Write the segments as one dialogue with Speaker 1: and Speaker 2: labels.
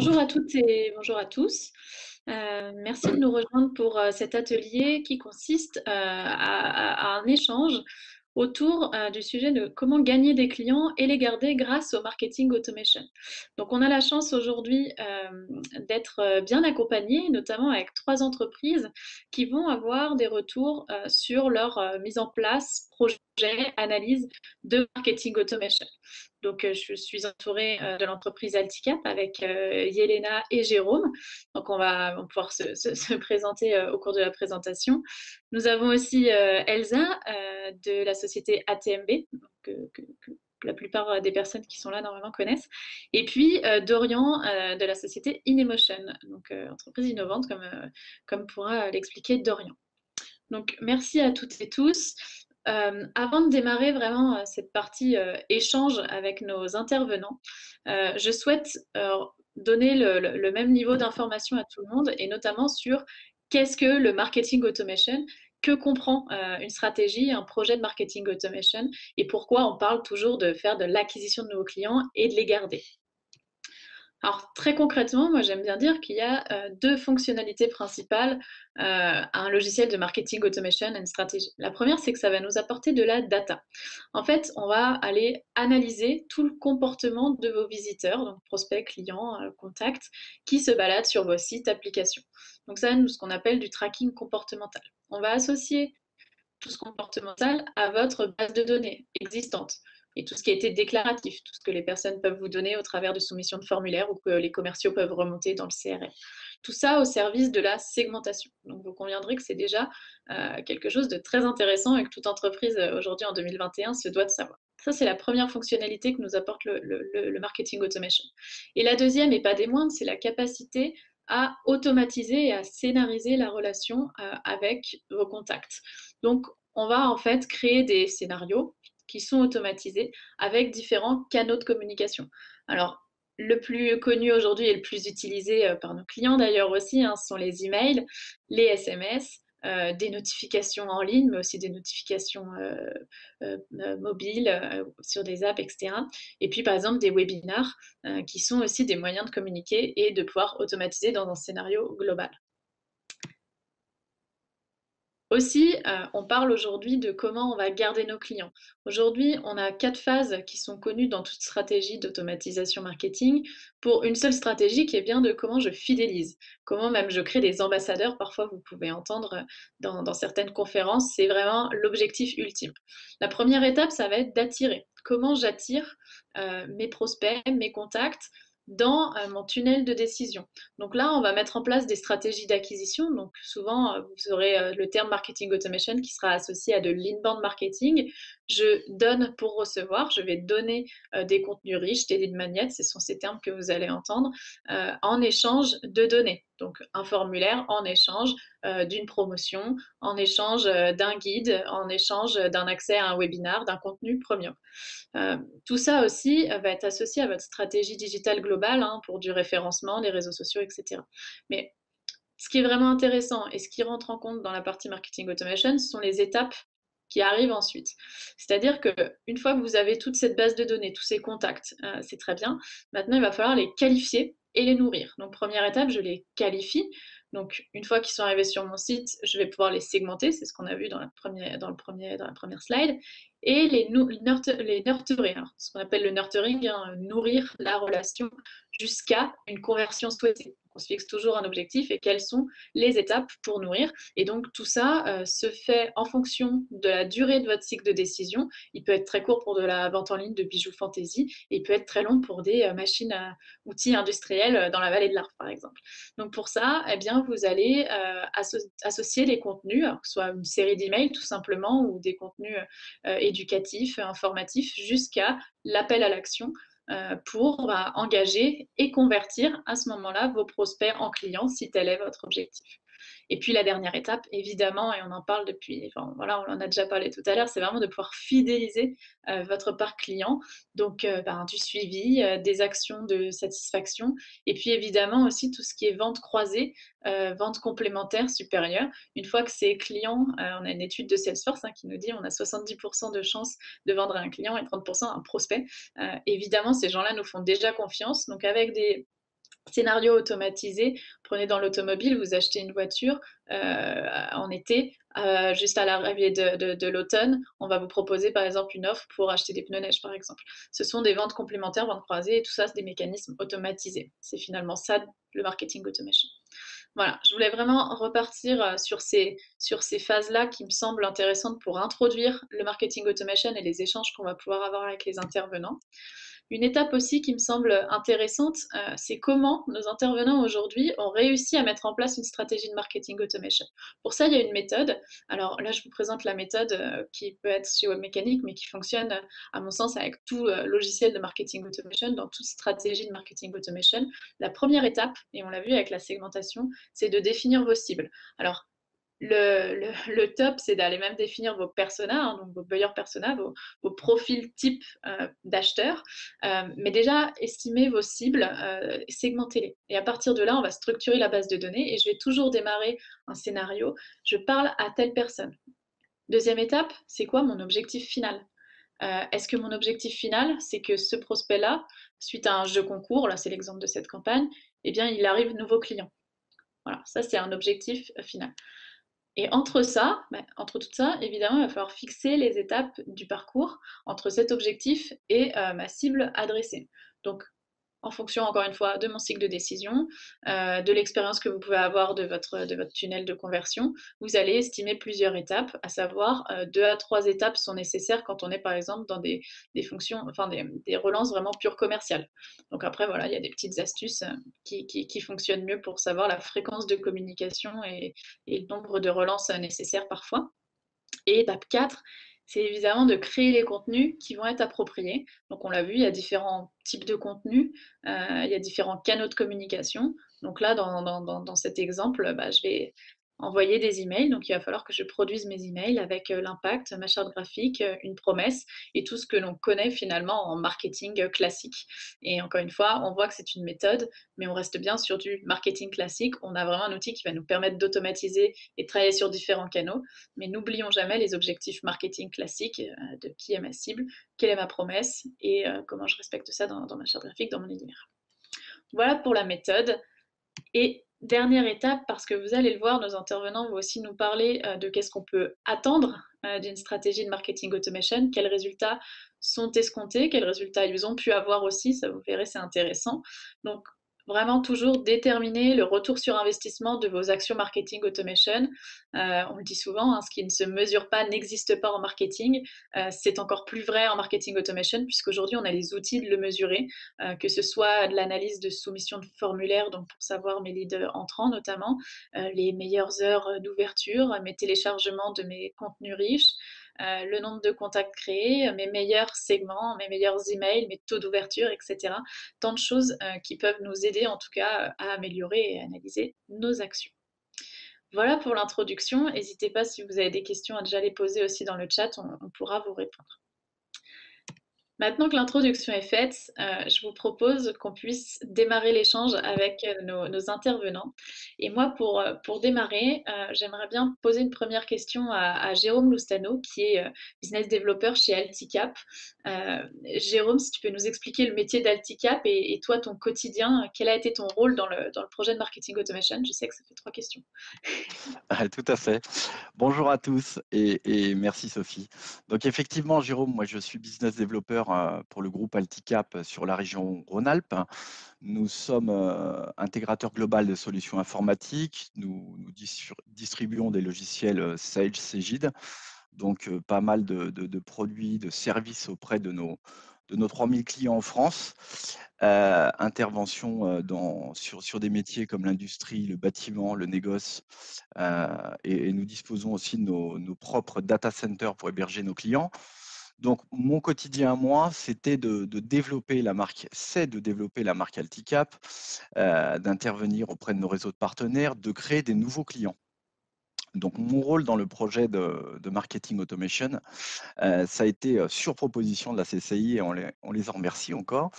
Speaker 1: Bonjour à toutes et bonjour à tous. Merci de nous rejoindre pour cet atelier qui consiste à un échange autour du sujet de comment gagner des clients et les garder grâce au marketing automation. Donc, on a la chance aujourd'hui d'être bien accompagnés, notamment avec 3 entreprises qui vont avoir des retours sur leur mise en place, projet, analyse de marketing automation. Donc, je suis entourée de l'entreprise Alticap avec Yelena et Jérôme. Donc, on va pouvoir se présenter au cours de la présentation. Nous avons aussi Elsa de la société ATMB, que la plupart des personnes qui sont là normalement connaissent. Et puis Dorian de la société InEmotion, donc entreprise innovante comme pourra l'expliquer Dorian. Donc, merci à toutes et tous. Avant de démarrer vraiment cette partie échange avec nos intervenants, je souhaite donner le même niveau d'information à tout le monde et notamment sur qu'est-ce que le marketing automation, que comprend une stratégie, un projet de marketing automation et pourquoi on parle toujours de faire de l'acquisition de nouveaux clients et de les garder. Alors très concrètement, moi j'aime bien dire qu'il y a deux fonctionnalités principales à un logiciel de marketing automation and strategy. La première, c'est que ça va nous apporter de la data. En fait, on va aller analyser tout le comportement de vos visiteurs, donc prospects, clients, contacts, qui se baladent sur vos sites, applications. Donc ça, ce qu'on appelle du tracking comportemental. On va associer tout ce comportemental à votre base de données existante et tout ce qui a été déclaratif, tout ce que les personnes peuvent vous donner au travers de soumissions de formulaires ou que les commerciaux peuvent remonter dans le CRM. Tout ça au service de la segmentation. Donc vous conviendrez que c'est déjà quelque chose de très intéressant et que toute entreprise aujourd'hui en 2021 se doit de savoir. Ça, c'est la première fonctionnalité que nous apporte le marketing automation. Et la deuxième, et pas des moindres, c'est la capacité à automatiser et à scénariser la relation avec vos contacts. Donc, on va en fait créer des scénarios qui sont automatisés avec différents canaux de communication. Alors, le plus connu aujourd'hui et le plus utilisé par nos clients d'ailleurs aussi, ce sont les emails, les SMS, des notifications en ligne, mais aussi des notifications mobiles sur des apps, etc. Et puis par exemple des webinars qui sont aussi des moyens de communiquer et de pouvoir automatiser dans un scénario global. Aussi, on parle aujourd'hui de comment on va garder nos clients. Aujourd'hui, on a 4 phases qui sont connues dans toute stratégie d'automatisation marketing pour une seule stratégie qui est bien de comment je fidélise, comment même je crée des ambassadeurs. Parfois, vous pouvez entendre dans certaines conférences, c'est vraiment l'objectif ultime. La première étape, ça va être d'attirer. Comment j'attire mes prospects, mes contacts dans mon tunnel de décision. Donc là, on va mettre en place des stratégies d'acquisition. Donc souvent, vous aurez le terme marketing automation qui sera associé à de l'inbound marketing. Je donne pour recevoir. Je vais donner des contenus riches, des lead magnets, ce sont ces termes que vous allez entendre, en échange de données. Donc un formulaire en échange d'une promotion, en échange d'un guide, en échange d'un accès à un webinar, d'un contenu premium. Tout ça aussi va être associé à votre stratégie digitale globale pour du référencement, des réseaux sociaux, etc. Mais ce qui est vraiment intéressant et ce qui rentre en compte dans la partie marketing automation, ce sont les étapes qui arrivent ensuite. C'est-à-dire qu'une fois que vous avez toute cette base de données, tous ces contacts, c'est très bien. Maintenant, il va falloir les qualifier et les nourrir. Donc, première étape, je les qualifie. Donc, une fois qu'ils sont arrivés sur mon site, je vais pouvoir les segmenter. C'est ce qu'on a vu dans la première slide. Et les nurturer. Alors, ce qu'on appelle le nurturing, nourrir la relation jusqu'à une conversion souhaitée. On se fixe toujours un objectif et quelles sont les étapes pour nourrir. Et donc tout ça se fait en fonction de la durée de votre cycle de décision. Il peut être très court pour de la vente en ligne de bijoux fantasy et il peut être très long pour des machines à outils industriels dans la vallée de l'Arve, par exemple. Donc pour ça, eh bien, vous allez associer les contenus, alors que ce soit une série d'emails tout simplement ou des contenus éducatifs, informatifs, jusqu'à l'appel à l'action pour engager et convertir à ce moment-là vos prospects en clients si tel est votre objectif. Et puis la dernière étape, évidemment, et on en parle depuis, enfin voilà, on en a déjà parlé tout à l'heure, c'est vraiment de pouvoir fidéliser votre parc client, donc du suivi, des actions de satisfaction, et puis évidemment aussi tout ce qui est vente croisée, vente complémentaire supérieure. Une fois que ces clients, on a une étude de Salesforce qui nous dit on a 70% de chances de vendre à un client et 30% à un prospect. Évidemment, ces gens-là nous font déjà confiance, donc avec des Scénario automatisé, prenez dans l'automobile, vous achetez une voiture en été, juste à l'arrivée de l'automne, on va vous proposer par exemple une offre pour acheter des pneus neige par exemple. Ce sont des ventes complémentaires, ventes croisées, et tout ça, c'est des mécanismes automatisés. C'est finalement ça le marketing automation. Voilà, je voulais vraiment repartir sur ces phases-là qui me semblent intéressantes pour introduire le marketing automation et les échanges qu'on va pouvoir avoir avec les intervenants. Une étape aussi qui me semble intéressante, c'est comment nos intervenants aujourd'hui ont réussi à mettre en place une stratégie de marketing automation. Pour ça, il y a une méthode. Alors là, je vous présente la méthode qui peut être chez Webmécanique, mais qui fonctionne, à mon sens, avec tout logiciel de marketing automation, dans toute stratégie de marketing automation. La première étape, et on l'a vu avec la segmentation, c'est de définir vos cibles. Alors, le top, c'est d'aller même définir vos personas, hein, donc vos buyer personas, vos profils types d'acheteurs. Mais déjà, estimez vos cibles, segmentez-les. Et à partir de là, on va structurer la base de données et je vais toujours démarrer un scénario. Je parle à telle personne. Deuxième étape, c'est quoi mon objectif final? Est-ce que mon objectif final, c'est que ce prospect-là, suite à un jeu concours, là c'est l'exemple de cette campagne, eh bien il arrive nouveau client. Voilà, ça c'est un objectif final. Et entre ça, entre tout ça, évidemment, il va falloir fixer les étapes du parcours entre cet objectif et ma cible adressée. Donc, en fonction, encore une fois, de mon cycle de décision, de l'expérience que vous pouvez avoir de votre tunnel de conversion, vous allez estimer plusieurs étapes, à savoir 2 à 3 étapes sont nécessaires quand on est par exemple dans des fonctions, enfin des relances vraiment pure commerciales. Donc après, voilà, il y a des petites astuces qui fonctionnent mieux pour savoir la fréquence de communication et le nombre de relances nécessaires parfois. Et étape 4, c'est évidemment de créer les contenus qui vont être appropriés. Donc on l'a vu, il y a différents types de contenus, il y a différents canaux de communication. Donc là, dans cet exemple, bah, je vais envoyer des emails. Donc il va falloir que je produise mes emails avec l'impact, ma charte graphique, une promesse et tout ce que l'on connaît finalement en marketing classique. Et encore une fois, on voit que c'est une méthode, mais on reste bien sur du marketing classique. On a vraiment un outil qui va nous permettre d'automatiser et de travailler sur différents canaux. Mais n'oublions jamais les objectifs marketing classiques de qui est ma cible, quelle est ma promesse et comment je respecte ça dans ma charte graphique, dans mon univers. Voilà pour la méthode. Et dernière étape, parce que vous allez le voir, nos intervenants vont aussi nous parler de qu'est-ce qu'on peut attendre d'une stratégie de marketing automation, quels résultats sont escomptés, quels résultats ils ont pu avoir aussi, ça vous verrez, c'est intéressant. Donc, vraiment toujours déterminer le retour sur investissement de vos actions marketing automation. On le dit souvent, hein, ce qui ne se mesure pas n'existe pas en marketing. C'est encore plus vrai en marketing automation, puisqu'aujourd'hui, on a les outils de le mesurer, que ce soit de l'analyse de soumission de formulaires, donc pour savoir mes leads entrants notamment, les meilleures heures d'ouverture, mes téléchargements de mes contenus riches, le nombre de contacts créés, mes meilleurs segments, mes meilleurs emails, mes taux d'ouverture, etc. Tant de choses qui peuvent nous aider en tout cas à améliorer et analyser nos actions. Voilà pour l'introduction. N'hésitez pas si vous avez des questions à déjà les poser aussi dans le chat, on pourra vous répondre. Maintenant que l'introduction est faite, je vous propose qu'on puisse démarrer l'échange avec nos intervenants. Et moi, pour démarrer, j'aimerais bien poser une première question à Jérôme Loustano, qui est business developer chez Alticap. Jérôme, si tu peux nous expliquer le métier d'Alticap et toi, ton quotidien, quel a été ton rôle dans le projet de marketing automation? Je sais que ça fait 3 questions.
Speaker 2: Tout à fait. Bonjour à tous et merci Sophie. Donc effectivement, Jérôme, moi je suis business developer pour le groupe Alticap sur la région Rhône-Alpes. Nous sommes intégrateur global de solutions informatiques. Nous distribuons des logiciels Sage, Cegid, donc pas mal de produits, de services auprès de nos 3000 clients en France. Intervention sur des métiers comme l'industrie, le bâtiment, le négoce, et nous disposons aussi de nos propres data centers pour héberger nos clients. Donc, mon quotidien à moi, c'était de développer la marque, c'est de développer la marque Alticap, d'intervenir auprès de nos réseaux de partenaires, de créer des nouveaux clients. Donc, mon rôle dans le projet de marketing automation, ça a été sur proposition de la CCI, et on les en remercie encore,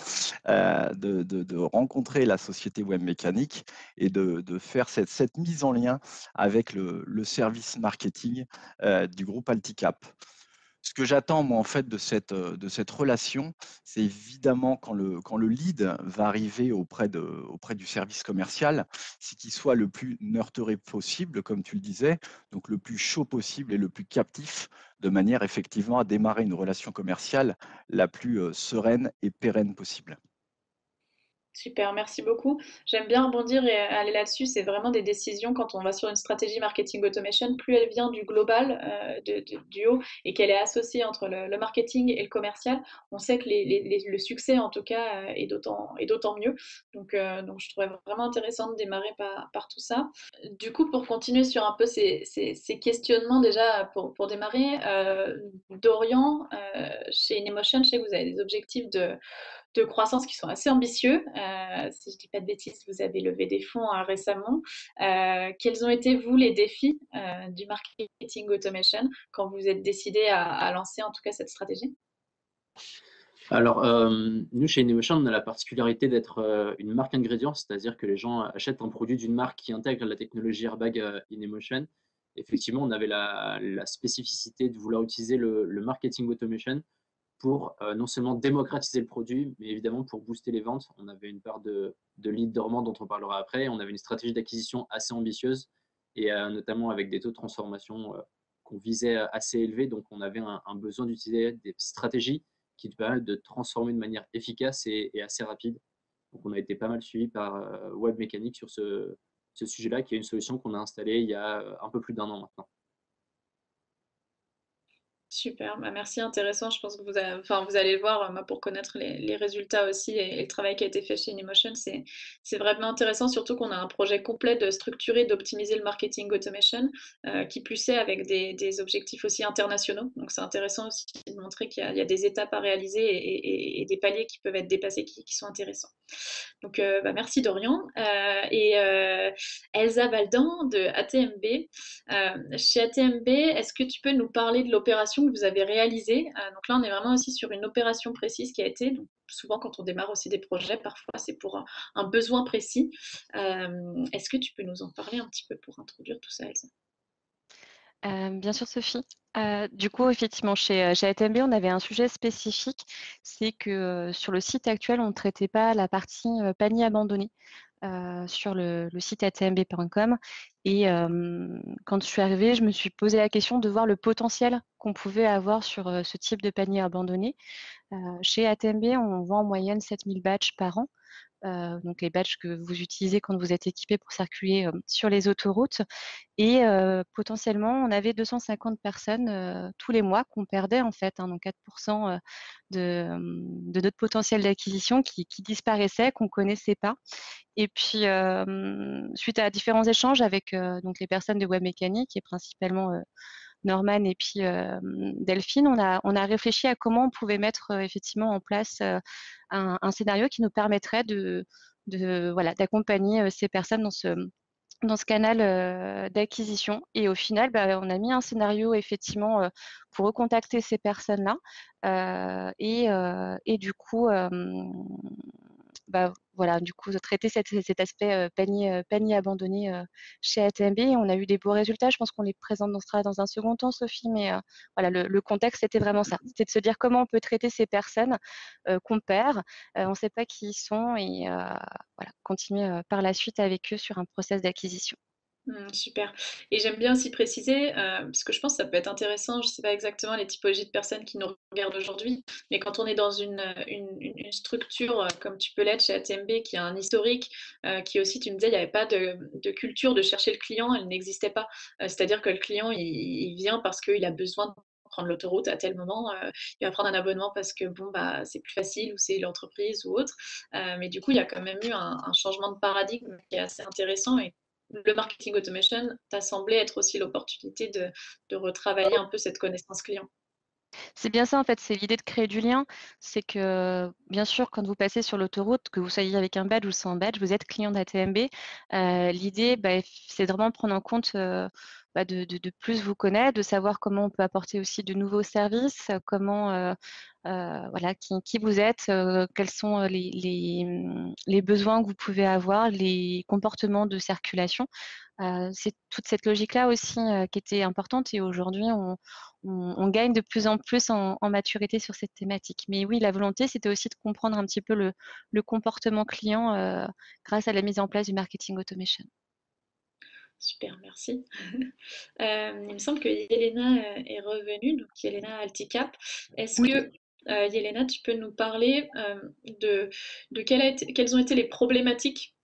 Speaker 2: de rencontrer la société Webmécanique et de faire cette mise en lien avec le service marketing du groupe Alticap. Ce que j'attends, moi, en fait, de cette relation, c'est évidemment quand le lead va arriver auprès du service commercial, c'est qu'il soit le plus nurturé possible, comme tu le disais, donc le plus chaud possible et le plus captif, de manière effectivement à démarrer une relation commerciale la plus sereine et pérenne possible.
Speaker 1: Super, merci beaucoup. J'aime bien rebondir et aller là-dessus. C'est vraiment des décisions quand on va sur une stratégie marketing automation, plus elle vient du global, du haut, et qu'elle est associée entre le marketing et le commercial, on sait que le succès, en tout cas, est d'autant mieux. Donc, je trouvais vraiment intéressant de démarrer par tout ça. Du coup, pour continuer sur un peu ces questionnements, déjà, pour démarrer, Dorian, chez InEmotion, je sais que vous avez des objectifs de croissance qui sont assez ambitieux. Si je ne dis pas de bêtises, vous avez levé des fonds récemment. Quels ont été, vous, les défis du marketing automation quand vous êtes décidé à lancer en tout cas cette stratégie?
Speaker 3: Alors, nous, chez InEmotion, on a la particularité d'être une marque ingrédient, c'est-à-dire que les gens achètent un produit d'une marque qui intègre la technologie airbag InEmotion. Effectivement, on avait la spécificité de vouloir utiliser le marketing automation pour non seulement démocratiser le produit, mais évidemment pour booster les ventes. On avait une part de lead dormant dont on parlera après. On avait une stratégie d'acquisition assez ambitieuse et notamment avec des taux de transformation qu'on visait assez élevés. Donc, on avait un besoin d'utiliser des stratégies qui te permettent de transformer de manière efficace et assez rapide. Donc, on a été pas mal suivi par Webmecanic sur ce sujet-là, qui est une solution qu'on a installée il y a un peu plus d'un an maintenant.
Speaker 1: Super, bah merci, intéressant. Je pense que vous allez le voir, moi, pour connaître les résultats aussi et le travail qui a été fait chez InEmotion, c'est vraiment intéressant, surtout qu'on a un projet complet de structurer, d'optimiser le marketing automation, qui plus est avec des objectifs aussi internationaux. Donc, c'est intéressant aussi de montrer qu'il y a des étapes à réaliser et des paliers qui peuvent être dépassés qui sont intéressants. Donc, bah, merci Dorian. Elsa Valdan de ATMB. Chez ATMB, est-ce que tu peux nous parler de l'opération que vous avez réalisée? Donc là, on est vraiment aussi sur une opération précise qui a été, donc souvent quand on démarre aussi des projets, parfois c'est pour un besoin précis. Est-ce que tu peux nous en parler un petit peu pour introduire tout ça, Elsa?
Speaker 4: Bien sûr, Sophie. Du coup, effectivement, chez ATMB, on avait un sujet spécifique, c'est que, sur le site actuel, on ne traitait pas la partie, panier abandonné, sur le site atmb.com et quand je suis arrivée, je me suis posé la question de voir le potentiel qu'on pouvait avoir sur, ce type de panier abandonné. Chez ATMB, on vend en moyenne 7 000 badges par an. Donc les badges que vous utilisez quand vous êtes équipé pour circuler, sur les autoroutes et potentiellement, on avait 250 personnes, tous les mois qu'on perdait en fait, hein, donc 4 de notre potentiel d'acquisition qui disparaissait, qu'on connaissait pas et puis, suite à différents échanges avec, donc les personnes de Webmecanic et principalement, Norman et puis, Delphine, on a réfléchi à comment on pouvait mettre, effectivement en place, un scénario qui nous permettrait voilà, d'accompagner, ces personnes dans ce canal, d'acquisition et au final, bah, on a mis un scénario effectivement, pour recontacter ces personnes-là, et du coup, bah, voilà, du coup, de traiter cet aspect, panier abandonné, chez ATMB. On a eu des beaux résultats. Je pense qu'on les présentera dans un second temps, Sophie, mais voilà, le contexte, c'était vraiment ça. C'était de se dire comment on peut traiter ces personnes, qu'on perd, on ne sait pas qui ils sont et voilà, continuer, par la suite avec eux sur un process d'acquisition.
Speaker 1: Super. Et j'aime bien aussi préciser, parce que je pense que ça peut être intéressant, je ne sais pas exactement les typologies de personnes qui nous regardent aujourd'hui, mais quand on est dans une structure comme tu peux l'être chez ATMB, qui a un historique, qui aussi, tu me disais, il n'y avait pas de culture de chercher le client, elle n'existait pas. C'est-à-dire que le client, il vient parce qu'il a besoin de prendre l'autoroute à tel moment, il va prendre un abonnement parce que bon, bah, c'est plus facile ou c'est l'entreprise ou autre. Mais du coup, il y a quand même eu un changement de paradigme qui est assez intéressant et le marketing automation t'a semblé être aussi l'opportunité de retravailler un peu cette connaissance client.
Speaker 4: C'est bien ça en fait, c'est l'idée de créer du lien. C'est que, bien sûr, quand vous passez sur l'autoroute, que vous soyez avec un badge ou sans badge, vous êtes client d'ATMB. L'idée, bah, c'est vraiment de prendre en compte, bah, de plus vous connaître, de savoir comment on peut apporter aussi de nouveaux services, comment, voilà, qui vous êtes, quels sont, les besoins que vous pouvez avoir, les comportements de circulation. C'est toute cette logique-là aussi, qui était importante et aujourd'hui on gagne de plus en plus en maturité sur cette thématique. Mais oui, la volonté, c'était aussi de comprendre un petit peu le comportement client grâce à la mise en place du marketing automation.
Speaker 1: Super, merci. Il me semble que Yelena est revenue, donc Yelena Alticap. Est-ce
Speaker 5: Oui,
Speaker 1: que, Yelena, tu peux nous parler de quelles ont été les problématiques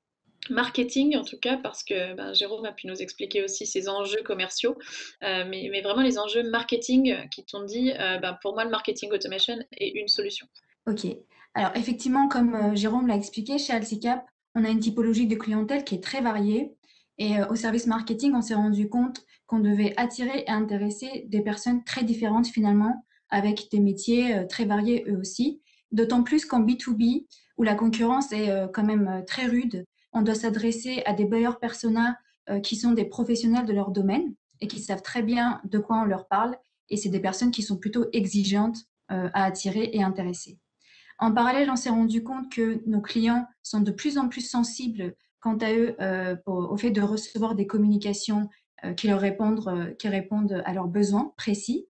Speaker 1: marketing, en tout cas, parce que ben, Jérôme a pu nous expliquer aussi ses enjeux commerciaux, mais vraiment les enjeux marketing qui t'ont dit, ben, pour moi, le marketing automation est une solution.
Speaker 5: ok. Alors effectivement, comme Jérôme l'a expliqué, chez Alticap, on a une typologie de clientèle qui est très variée. Et au service marketing, on s'est rendu compte qu'on devait attirer et intéresser des personnes très différentes finalement, avec des métiers très variés eux aussi. D'autant plus qu'en B2B, où la concurrence est quand même très rude, on doit s'adresser à des buyers persona qui sont des professionnels de leur domaine et qui savent très bien de quoi on leur parle. Et c'est des personnes qui sont plutôt exigeantes à attirer et intéresser. En parallèle, on s'est rendu compte que nos clients sont de plus en plus sensibles quant à eux au fait de recevoir des communications qui répondent à leurs besoins précis.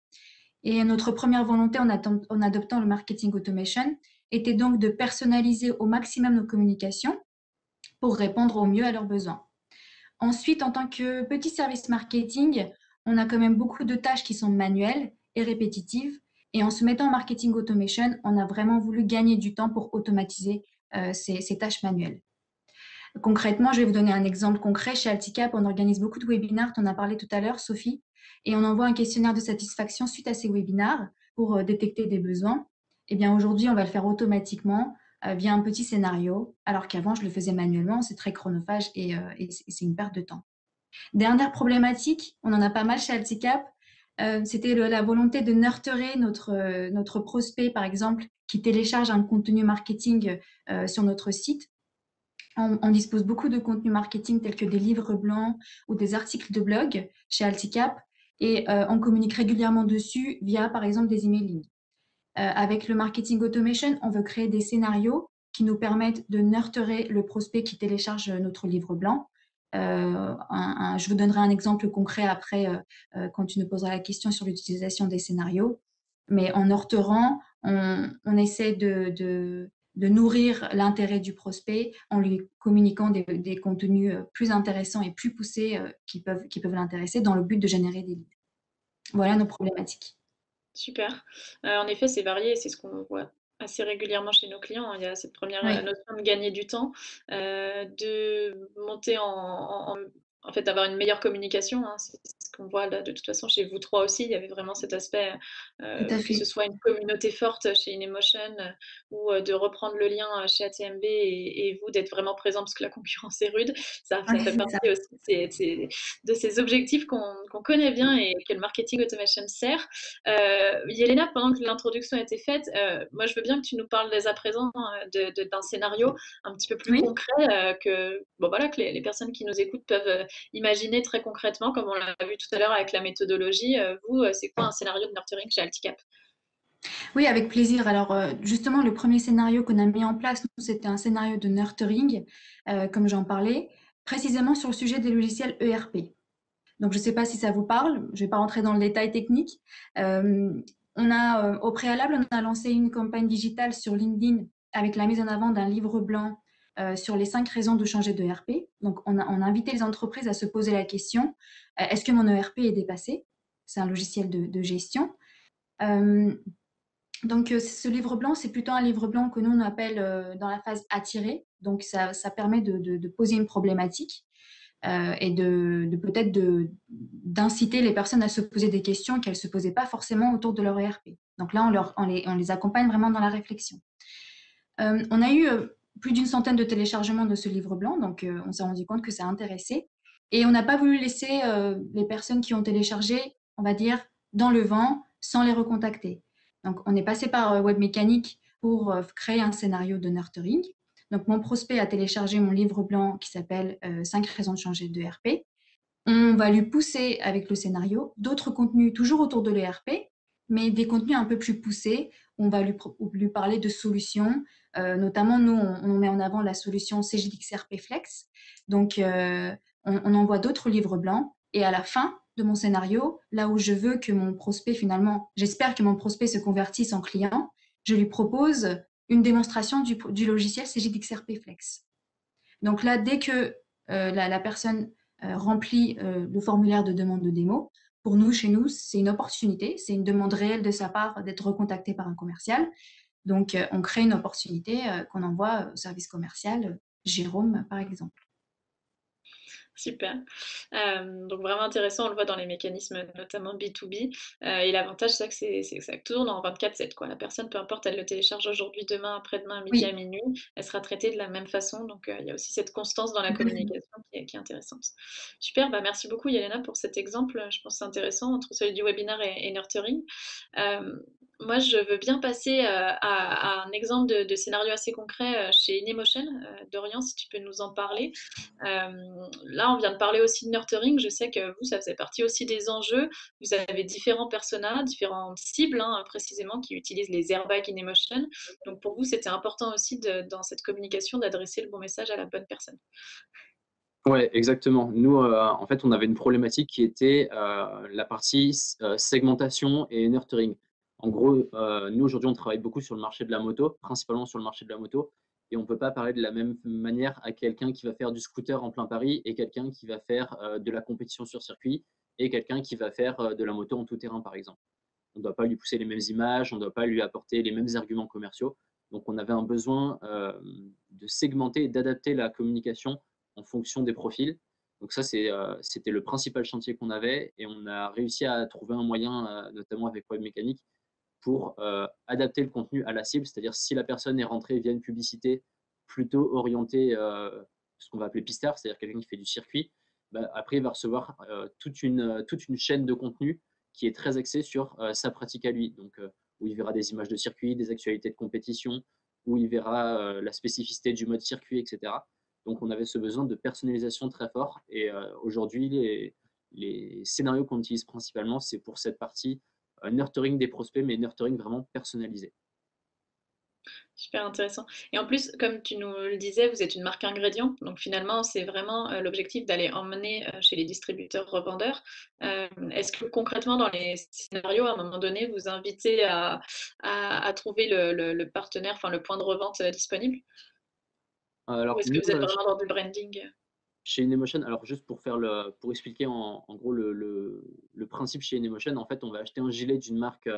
Speaker 5: Et notre première volonté en adoptant le marketing automation était donc de personnaliser au maximum nos communications pour répondre au mieux à leurs besoins. Ensuite, en tant que petit service marketing, on a quand même beaucoup de tâches qui sont manuelles et répétitives. Et en se mettant en marketing automation, on a vraiment voulu gagner du temps pour automatiser ces tâches manuelles. Concrètement, je vais vous donner un exemple concret. Chez Alticap, on organise beaucoup de webinars, tu en as parlé tout à l'heure, Sophie, et on envoie un questionnaire de satisfaction suite à ces webinars pour détecter des besoins. Eh bien, aujourd'hui, on va le faire automatiquement via un petit scénario, alors qu'avant, je le faisais manuellement. C'est très chronophage et c'est une perte de temps. Dernière problématique, on en a pas mal chez Alticap, c'était la volonté de nurturer notre prospect, par exemple, qui télécharge un contenu marketing sur notre site. On dispose beaucoup de contenus marketing tels que des livres blancs ou des articles de blog chez Alticap et on communique régulièrement dessus via, par exemple, des emailing. Avec le marketing automation, on veut créer des scénarios qui nous permettent de nurturer le prospect qui télécharge notre livre blanc. Je vous donnerai un exemple concret après quand tu nous poseras la question sur l'utilisation des scénarios. Mais en nurturant, on essaie de nourrir l'intérêt du prospect en lui communiquant des contenus plus intéressants et plus poussés qui peuvent l'intéresser dans le but de générer des leads. Voilà nos problématiques.
Speaker 1: Super. En effet, c'est varié, c'est ce qu'on voit assez régulièrement chez nos clients, hein. Il y a cette première
Speaker 5: Oui.
Speaker 1: notion de gagner du temps, de monter en fait, d'avoir une meilleure communication, hein. C'est ce qu'on voit là, de toute façon, chez vous 3 aussi, il y avait vraiment cet aspect,
Speaker 5: Tout à
Speaker 1: que ce
Speaker 5: fait.
Speaker 1: soit une communauté forte chez InEmotion, ou de reprendre le lien chez ATMB et vous d'être vraiment présent parce que la concurrence est rude. Ça
Speaker 5: Ouais,
Speaker 1: fait
Speaker 5: c'est ça.
Speaker 1: partie aussi de ces objectifs qu'on connaît bien et que le marketing automation sert. Yelena, pendant que l'introduction a été faite, moi je veux bien que tu nous parles dès à présent d'un scénario un petit peu plus
Speaker 5: Oui.
Speaker 1: concret que les personnes qui nous écoutent peuvent imaginer très concrètement, comme on l'a vu tout à l'heure avec la méthodologie. Vous, c'est quoi un scénario de nurturing chez Alticap?
Speaker 5: Oui, avec plaisir. Alors, justement, le premier scénario qu'on a mis en place, nous, c'était un scénario de nurturing, comme j'en parlais, précisément sur le sujet des logiciels ERP. Donc, je ne sais pas si ça vous parle, je ne vais pas rentrer dans le détail technique. Au préalable, on a lancé une campagne digitale sur LinkedIn avec la mise en avant d'un livre blanc sur les 5 raisons de changer de ERP. Donc, on a invité les entreprises à se poser la question, est-ce que mon ERP est dépassé? C'est un logiciel de gestion. Donc, ce livre blanc, c'est plutôt un livre blanc que nous, on appelle dans la phase attirer. Donc, ça permet de poser une problématique et peut-être d'inciter les personnes à se poser des questions qu'elles ne se posaient pas forcément autour de leur ERP. Donc là, on les accompagne vraiment dans la réflexion. On a eu plus d'une centaine de téléchargements de ce livre blanc, donc on s'est rendu compte que ça a intéressé. Et on n'a pas voulu laisser les personnes qui ont téléchargé, on va dire, dans le vent, sans les recontacter. Donc, on est passé par Webmécanique pour créer un scénario de nurturing. Donc, mon prospect a téléchargé mon livre blanc qui s'appelle 5 raisons de changer de ERP. On va lui pousser avec le scénario d'autres contenus toujours autour de l'ERP, mais des contenus un peu plus poussés. On va lui parler de solutions. Notamment, nous, on met en avant la solution CGX RP Flex. Donc, on envoie d'autres livres blancs. Et à la fin de mon scénario, là où je veux que mon prospect finalement, j'espère que mon prospect se convertisse en client, je lui propose une démonstration du logiciel CGXRP Flex. Donc là, dès que la personne remplit le formulaire de demande de démo, pour nous, chez nous, c'est une opportunité, c'est une demande réelle de sa part d'être recontacté par un commercial. Donc, on crée une opportunité qu'on envoie au service commercial, Jérôme, par exemple.
Speaker 1: Super. Donc vraiment intéressant, on le voit dans les mécanismes notamment B2B. Et l'avantage, c'est que ça tourne en 24/7, quoi. La personne, peu importe, elle le télécharge aujourd'hui, demain, après-demain, midi à
Speaker 5: Oui,
Speaker 1: minuit, elle sera traitée de la même façon. Donc il y a aussi cette constance dans la communication qui est intéressante. Super, bah, merci beaucoup Yelena pour cet exemple. Je pense que c'est intéressant entre celui du webinar et nurturing. Euh, Moi, je veux bien passer à un exemple de scénario assez concret chez Inemotion. Dorian, si tu peux nous en parler. Là, on vient de parler aussi de nurturing. Je sais que vous, ça faisait partie aussi des enjeux. Vous avez différents personas, différentes cibles, hein, précisément, qui utilisent les airbags in emotion. Donc, pour vous, c'était important aussi dans cette communication d'adresser le bon message à la bonne personne.
Speaker 3: Ouais, exactement. Nous, en fait, on avait une problématique qui était la partie segmentation et nurturing. En gros, nous, aujourd'hui, on travaille beaucoup sur le marché de la moto, principalement sur le marché de la moto, et on ne peut pas parler de la même manière à quelqu'un qui va faire du scooter en plein Paris et quelqu'un qui va faire de la compétition sur circuit et quelqu'un qui va faire de la moto en tout terrain, par exemple. On ne doit pas lui pousser les mêmes images, on ne doit pas lui apporter les mêmes arguments commerciaux. Donc, on avait un besoin de segmenter et d'adapter la communication en fonction des profils. Donc ça, c'était le principal chantier qu'on avait et on a réussi à trouver un moyen, notamment avec Webmécanique, pour adapter le contenu à la cible. C'est-à-dire si la personne est rentrée via une publicité plutôt orientée, ce qu'on va appeler pistard, c'est-à-dire quelqu'un qui fait du circuit, bah, après il va recevoir toute une chaîne de contenu qui est très axée sur sa pratique à lui. Donc où il verra des images de circuit, des actualités de compétition, où il verra la spécificité du mode circuit, etc. Donc on avait ce besoin de personnalisation très fort. Et aujourd'hui, les scénarios qu'on utilise principalement, c'est pour cette partie nurturing des prospects, mais nurturing vraiment personnalisé.
Speaker 1: Super intéressant. Et en plus, comme tu nous le disais, vous êtes une marque ingrédient. Donc finalement, c'est vraiment l'objectif d'aller emmener chez les distributeurs revendeurs. Est-ce que concrètement, dans les scénarios, à un moment donné, vous invitez à trouver le partenaire, enfin le point de revente disponible? Ou
Speaker 3: Alors,
Speaker 1: est-ce que
Speaker 3: nous,
Speaker 1: vous êtes vraiment dans du branding?
Speaker 3: chez Inemotion, alors juste pour expliquer en gros le principe chez Inemotion, en fait, on va acheter un gilet d'une marque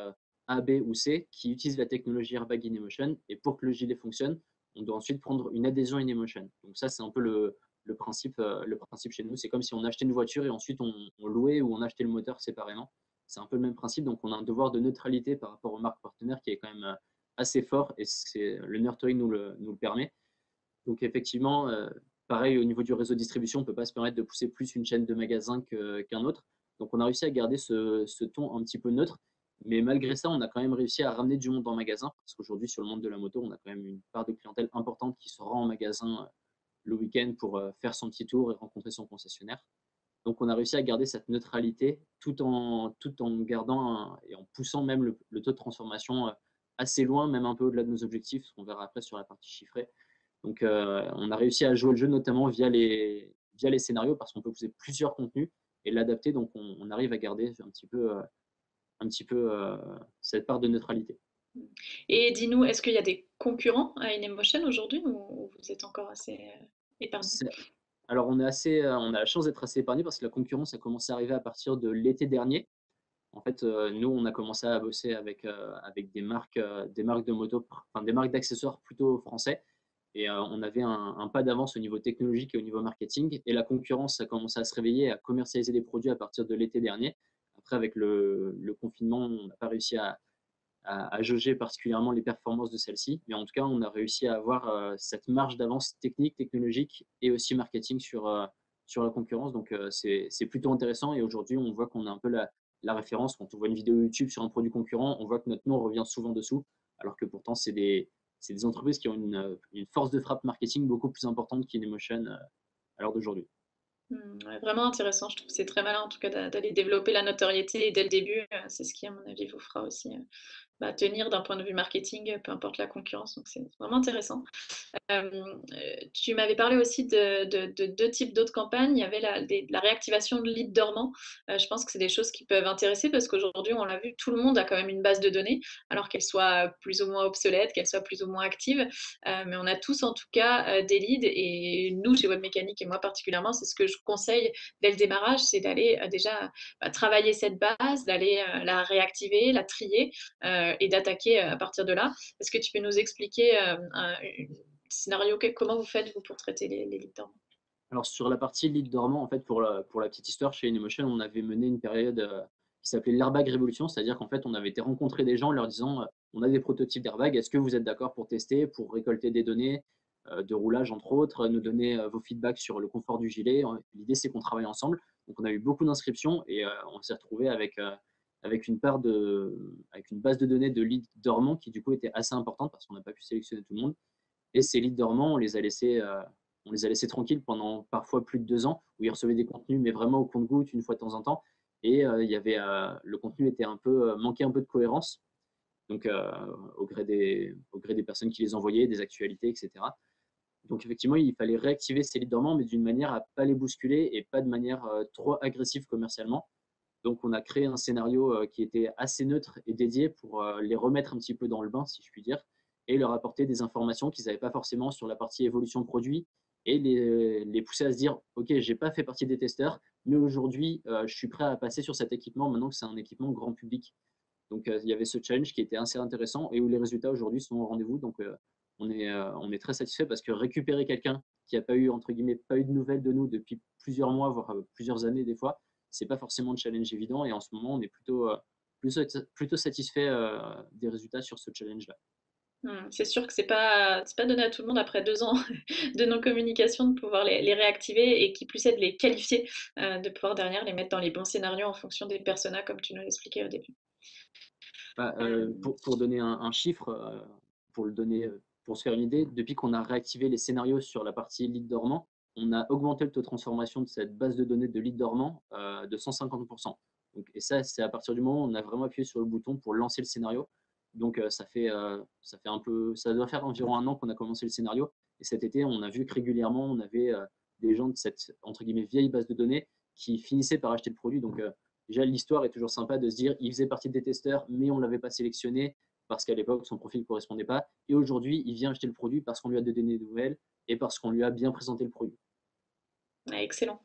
Speaker 3: A, B ou C qui utilise la technologie Airbag Inemotion. Et pour que le gilet fonctionne, on doit ensuite prendre une adhésion Inemotion. Donc ça, c'est un peu le principe chez nous. C'est comme si on achetait une voiture et ensuite on louait ou on achetait le moteur séparément. C'est un peu le même principe. Donc on a un devoir de neutralité par rapport aux marques partenaires qui est quand même assez fort et le nurturing nous le permet. Donc effectivement, pareil au niveau du réseau de distribution, on ne peut pas se permettre de pousser plus une chaîne de magasins qu'un autre. Donc on a réussi à garder ce ton un petit peu neutre. Mais malgré ça, on a quand même réussi à ramener du monde en magasin. Parce qu'aujourd'hui, sur le monde de la moto, on a quand même une part de clientèle importante qui se rend en magasin le week-end pour faire son petit tour et rencontrer son concessionnaire. Donc on a réussi à garder cette neutralité tout en gardant et en poussant même le taux de transformation assez loin, même un peu au-delà de nos objectifs, ce qu'on verra après sur la partie chiffrée. Donc, on a réussi à jouer le jeu, notamment via les scénarios, parce qu'on peut poser plusieurs contenus et l'adapter. Donc, on arrive à garder un petit peu cette part de neutralité.
Speaker 1: Et dis-nous, est-ce qu'il y a des concurrents à Inemotion aujourd'hui ou vous êtes encore assez épargnés?
Speaker 3: Alors, on a la chance d'être assez épargné parce que la concurrence a commencé à arriver à partir de l'été dernier. En fait, nous, on a commencé à bosser avec des marques de moto, enfin des marques d'accessoires plutôt français. Et on avait un pas d'avance au niveau technologique et au niveau marketing. Et la concurrence a commencé à se réveiller, à commercialiser des produits à partir de l'été dernier. Après, avec le confinement, on n'a pas réussi à jauger particulièrement les performances de celles-ci. Mais en tout cas, on a réussi à avoir cette marge d'avance technique, technologique et aussi marketing sur la concurrence. Donc, c'est plutôt intéressant. Et aujourd'hui, on voit qu'on a un peu la référence. Quand on voit une vidéo YouTube sur un produit concurrent, on voit que notre nom revient souvent dessous, alors que pourtant, c'est des entreprises qui ont une force de frappe marketing beaucoup plus importante qu'Inemotion à l'heure d'aujourd'hui.
Speaker 1: Ouais, vraiment intéressant, je trouve que c'est très malin en tout cas d'aller développer la notoriété dès le début. C'est ce qui, à mon avis, vous fera aussi tenir d'un point de vue marketing, peu importe la concurrence. Donc c'est vraiment intéressant. Tu m'avais parlé aussi de deux types d'autres campagnes. Il y avait la réactivation de leads dormants. Je pense que c'est des choses qui peuvent intéresser parce qu'aujourd'hui, on l'a vu, tout le monde a quand même une base de données, alors qu'elle soit plus ou moins obsolète, qu'elle soit plus ou moins active. Mais on a tous en tout cas des leads. Et nous, chez Webmécanique et moi particulièrement, c'est ce que je conseille dès le démarrage, c'est d'aller déjà travailler cette base, d'aller la réactiver, la trier et d'attaquer à partir de là. Est-ce que tu peux nous expliquer scénario, comment vous faites vous pour traiter les leads dormants?
Speaker 3: Alors sur la partie lead dormant, en fait, pour la petite histoire, chez InMotion, on avait mené une période qui s'appelait l'Airbag Révolution, c'est-à-dire qu'en fait, on avait été rencontrer des gens en leur disant on a des prototypes d'airbag, est-ce que vous êtes d'accord pour tester, pour récolter des données de roulage, entre autres, nous donner vos feedbacks sur le confort du gilet. L'idée, c'est qu'on travaille ensemble. Donc, on a eu beaucoup d'inscriptions et on s'est retrouvé avec une base de données de leads dormants qui, du coup, était assez importante parce qu'on n'a pas pu sélectionner tout le monde. Et ces leads dormants, on les a laissés tranquilles pendant parfois plus de 2 ans, où ils recevaient des contenus, mais vraiment au compte-gouttes, une fois de temps en temps. Et le contenu était manquait un peu de cohérence, donc au gré des personnes qui les envoyaient, des actualités, etc. Donc effectivement, il fallait réactiver ces leads dormants, mais d'une manière à ne pas les bousculer et pas de manière trop agressive commercialement. Donc on a créé un scénario qui était assez neutre et dédié pour les remettre un petit peu dans le bain, si je puis dire, et leur apporter des informations qu'ils n'avaient pas forcément sur la partie évolution produit et les pousser à se dire, OK, je n'ai pas fait partie des testeurs, mais aujourd'hui, je suis prêt à passer sur cet équipement maintenant que c'est un équipement grand public. Donc il y avait ce challenge qui était assez intéressant et où les résultats aujourd'hui sont au rendez-vous. Donc on est très satisfait parce que récupérer quelqu'un qui n'a pas eu, entre guillemets, pas eu de nouvelles de nous depuis plusieurs mois, voire plusieurs années des fois, c'est pas forcément de challenge évident. Et en ce moment, on est plutôt satisfait des résultats sur ce challenge-là.
Speaker 1: C'est sûr que c'est pas donné à tout le monde après 2 ans de non-communication de pouvoir les réactiver et qui plus est de les qualifier, de pouvoir derrière les mettre dans les bons scénarios en fonction des personas comme tu nous l'expliquais au début.
Speaker 3: Bah,
Speaker 1: Euh,
Speaker 3: pour donner un chiffre, pour se faire une idée, depuis qu'on a réactivé les scénarios sur la partie lead dormant, on a augmenté le taux de transformation de cette base de données de lead dormant de 150%. Donc, et ça, c'est à partir du moment où on a vraiment appuyé sur le bouton pour lancer le scénario. Donc ça doit faire environ 1 an qu'on a commencé le scénario. Et cet été, on a vu que régulièrement, on avait des gens de cette entre guillemets vieille base de données qui finissaient par acheter le produit. Donc déjà, l'histoire est toujours sympa de se dire il faisait partie des testeurs, mais on ne l'avait pas sélectionné parce qu'à l'époque, son profil ne correspondait pas. Et aujourd'hui, il vient acheter le produit parce qu'on lui a donné des nouvelles et parce qu'on lui a bien présenté le produit.
Speaker 1: Excellent.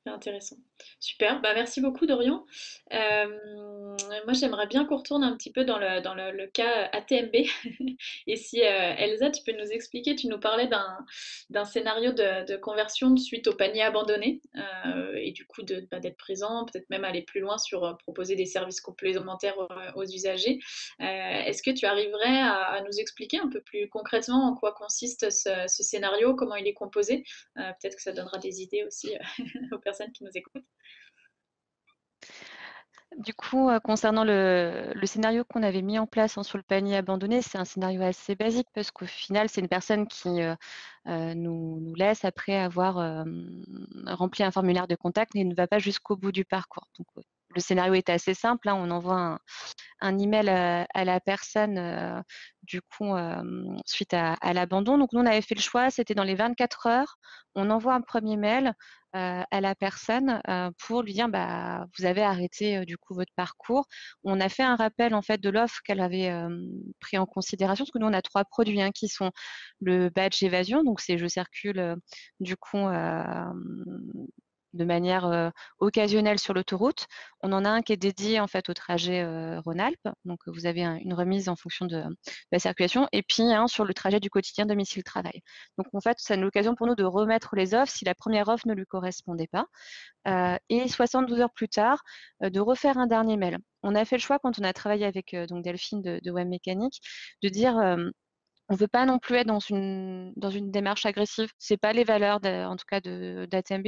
Speaker 1: Intéressant. Super, merci beaucoup Dorian. Moi j'aimerais bien qu'on retourne un petit peu dans le cas ATMB. Et si Elsa, tu peux nous expliquer, tu nous parlais d'un scénario de conversion suite au panier abandonné et du coup d'être présent, peut-être même aller plus loin sur proposer des services complémentaires aux usagers. Est-ce que tu arriverais à nous expliquer un peu plus concrètement en quoi consiste ce scénario, comment il est composé? Peut-être que ça donnera des idées aussi aux personnes qui nous écoutent.
Speaker 4: Du coup, concernant le scénario qu'on avait mis en place sur le panier abandonné, c'est un scénario assez basique parce qu'au final, c'est une personne qui nous laisse après avoir rempli un formulaire de contact et ne va pas jusqu'au bout du parcours. Donc, le scénario est assez simple. On envoie un email à la personne du coup suite à l'abandon. Donc nous on avait fait le choix, c'était dans les 24 heures, on envoie un premier mail à la personne pour lui dire vous avez arrêté du coup votre parcours. On a fait un rappel en fait de l'offre qu'elle avait pris en considération parce que nous on a 3 produits qui sont le badge évasion, donc c'est je circule du coup de manière occasionnelle sur l'autoroute. On en a un qui est dédié en fait au trajet Rhône-Alpes, donc vous avez une remise en fonction de la circulation, et puis un sur le trajet du quotidien domicile-travail. Donc en fait, c'est l'occasion pour nous de remettre les offres si la première offre ne lui correspondait pas, et 72 heures plus tard, de refaire un dernier mail. On a fait le choix quand on a travaillé avec donc Delphine de Webmécanique de dire on ne veut pas non plus être dans une démarche agressive. Ce n'est pas les valeurs, en tout cas, d'ATMB.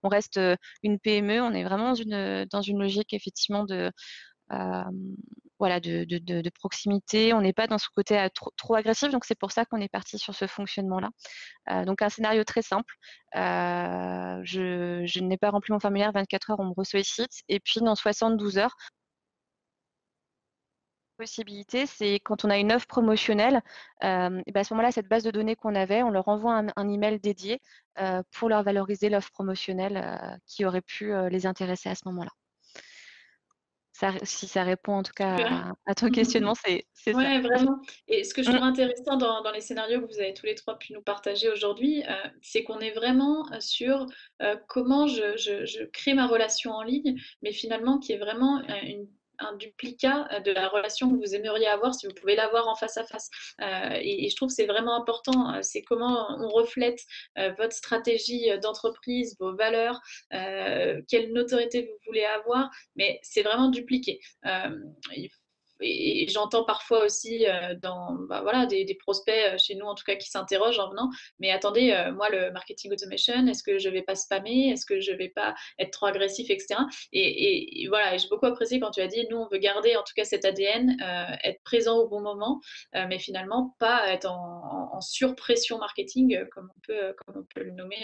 Speaker 4: On reste une PME. On est vraiment dans une logique, effectivement, de proximité. On n'est pas dans ce côté trop agressif. Donc, c'est pour ça qu'on est parti sur ce fonctionnement-là. Donc, un scénario très simple. Je n'ai pas rempli mon formulaire 24 heures, on me ressollicite. Et puis, dans 72 heures, possibilité, c'est quand on a une offre promotionnelle, et ben à ce moment-là, cette base de données qu'on avait, on leur envoie un email dédié pour leur valoriser l'offre promotionnelle qui aurait pu les intéresser à ce moment-là. Si ça répond en tout cas
Speaker 1: Super.
Speaker 4: à ton questionnement, c'est ça.
Speaker 1: Ouais, vraiment. Et ce que je
Speaker 4: Mm.
Speaker 1: trouve intéressant dans les scénarios que vous avez tous les trois pu nous partager aujourd'hui, c'est qu'on est vraiment sur comment je crée ma relation en ligne, mais finalement qui est vraiment un duplicat de la relation que vous aimeriez avoir si vous pouvez l'avoir en face à face. Et je trouve que c'est vraiment important. C'est comment on reflète votre stratégie d'entreprise, vos valeurs, quelle notoriété vous voulez avoir, mais c'est vraiment dupliqué. Il et j'entends parfois aussi voilà, des prospects chez nous, en tout cas, qui s'interrogent en venant. Mais attendez, moi, le marketing automation, est-ce que je ne vais pas spammer? Est-ce que je ne vais pas être trop agressif, etc. Et voilà, et j'ai beaucoup apprécié quand tu as dit, nous, on veut garder en tout cas cet ADN, être présent au bon moment, mais finalement pas être en surpression marketing, comme on peut le nommer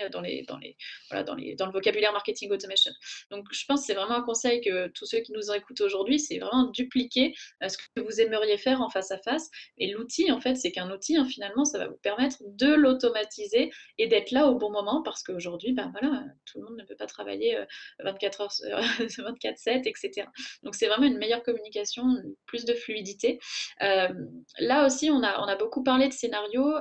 Speaker 1: voilà, dans le vocabulaire marketing automation. Donc, je pense que c'est vraiment un conseil que tous ceux qui nous écoutent aujourd'hui, c'est vraiment dupliquer ce que vous aimeriez faire en face à face. Et l'outil, en fait, c'est qu'un outil, hein, finalement, ça va vous permettre de l'automatiser et d'être là au bon moment parce qu'aujourd'hui, ben voilà, tout le monde ne peut pas travailler 24 heures, 24/7, etc. Donc, c'est vraiment une meilleure communication, plus de fluidité. Là aussi, on a beaucoup parlé de scénarios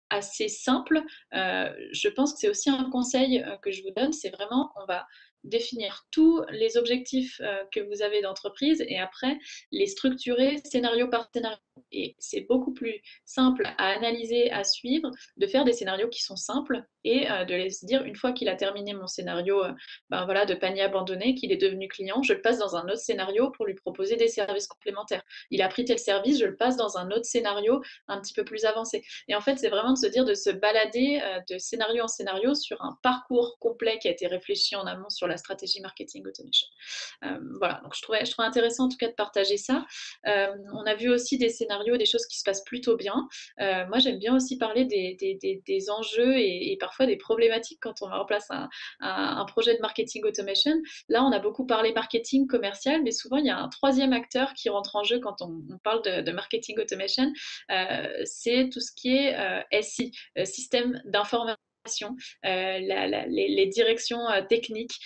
Speaker 1: assez simples. Je pense que c'est aussi un conseil que je vous donne, c'est vraiment, on va définir tous les objectifs que vous avez d'entreprise et après les structurer scénario par scénario. Et c'est beaucoup plus simple à analyser, à suivre, de faire des scénarios qui sont simples et de les dire une fois qu'il a terminé mon scénario ben voilà, de panier abandonné, qu'il est devenu client, je le passe dans un autre scénario pour lui proposer des services complémentaires. Il a pris tel service, je le passe dans un autre scénario un petit peu plus avancé. Et en fait, c'est vraiment de se dire de se balader de scénario en scénario sur un parcours complet qui a été réfléchi en amont sur la stratégie marketing automation. Voilà, donc je trouvais intéressant en tout cas de partager ça. On a vu aussi des scénarios, des choses qui se passent plutôt bien. Moi, j'aime bien aussi parler des enjeux et parfois des problématiques quand on met en place un projet de marketing automation. Là, on a beaucoup parlé marketing commercial, mais souvent, il y a un troisième acteur qui rentre en jeu quand on parle de marketing automation. C'est tout ce qui est SI, système d'information. Les directions techniques